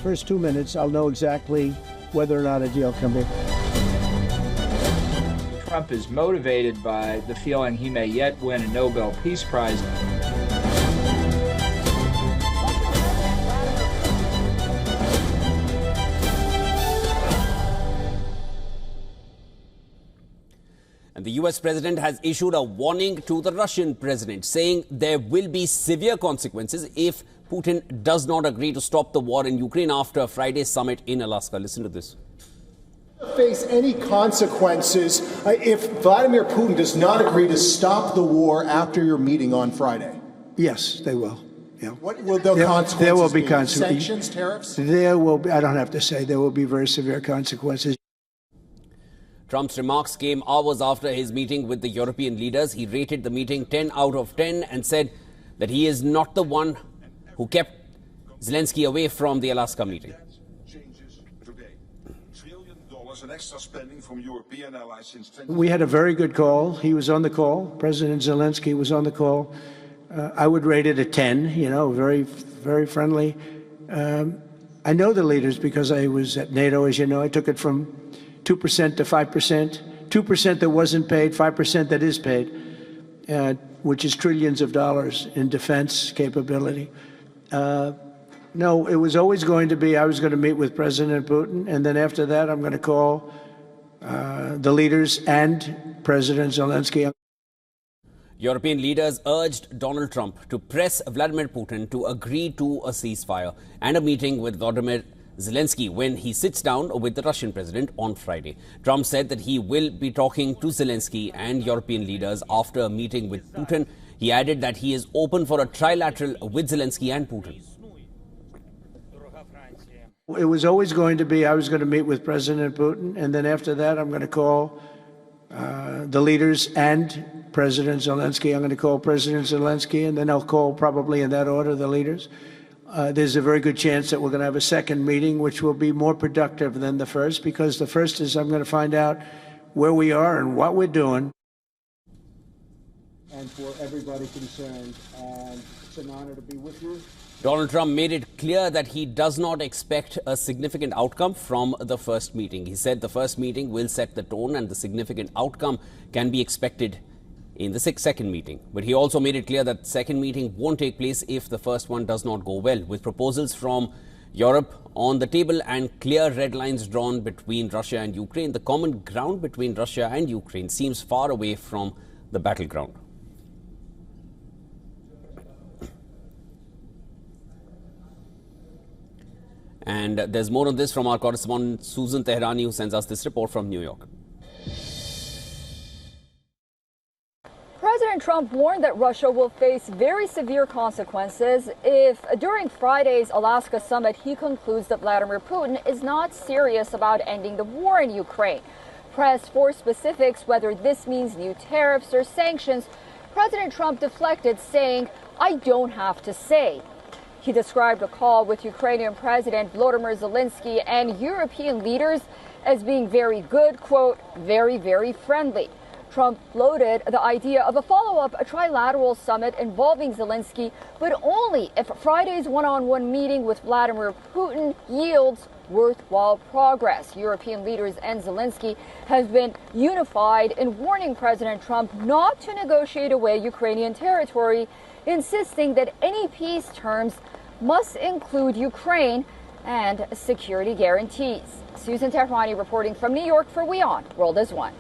first 2 minutes, I'll know exactly whether or not a deal can be. Trump is motivated by the feeling he may yet win a Nobel Peace Prize. And the US president has issued a warning to the Russian president, saying there will be severe consequences if Putin does not agree to stop the war in Ukraine after Friday's summit in Alaska. Listen to this. Face any consequences if Vladimir Putin does not agree to stop the war after your meeting on Friday? Yes, they will. Yeah. What will the consequences there will be be? consequences. Sanctions, tariffs? There will be, I don't have to say, there will be very severe consequences. Trump's remarks came hours after his meeting with the European leaders. He rated the meeting 10 out of 10 and said that he is not the one who kept Zelensky away from the Alaska meeting. We had a very good call. He was on the call. President Zelensky was on the call. I would rate it a 10, very, very friendly. I know the leaders because I was at NATO, as you know. I took it from 2% to 5%, 2% that wasn't paid, 5% that is paid, which is trillions of dollars in defense capability. No, it was always going to be, I was going to meet with President Putin, and then after that, I'm going to call the leaders and President Zelensky. European leaders urged Donald Trump to press Vladimir Putin to agree to a ceasefire and a meeting with Vladimir Zelensky when he sits down with the Russian president on Friday. Trump said that he will be talking to Zelensky and European leaders after a meeting with Putin. He added that he is open for a trilateral with Zelensky and Putin. It was always going to be, I was going to meet with President Putin, and then after that, I'm going to call the leaders and President Zelensky. I'm going to call President Zelensky, and then I'll call, probably in that order, the leaders. There's a very good chance that we're going to have a second meeting, which will be more productive than the first, because the first is I'm going to find out where we are and what we're doing. And for everybody concerned, it's an honor to be with you. Donald Trump made it clear that he does not expect a significant outcome from the first meeting. He said the first meeting will set the tone and the significant outcome can be expected in the second meeting. But he also made it clear that the second meeting won't take place if the first one does not go well. With proposals from Europe on the table and clear red lines drawn between Russia and Ukraine, the common ground between Russia and Ukraine seems far away from the battleground. And there's more on this from our correspondent Susan Tehrani, who sends us this report from New York. President Trump warned that Russia will face very severe consequences if, during Friday's Alaska summit, he concludes that Vladimir Putin is not serious about ending the war in Ukraine. Pressed for specifics, whether this means new tariffs or sanctions, President Trump deflected, saying, "I don't have to say." He described a call with Ukrainian President Volodymyr Zelensky and European leaders as being very good, quote, very, very friendly. Trump floated the idea of a follow-up, a trilateral summit involving Zelensky, but only if Friday's one-on-one meeting with Vladimir Putin yields worthwhile progress. European leaders and Zelensky have been unified in warning President Trump not to negotiate away Ukrainian territory, insisting that any peace terms must include Ukraine and security guarantees. Susan Tehrani reporting from New York for WION World is One.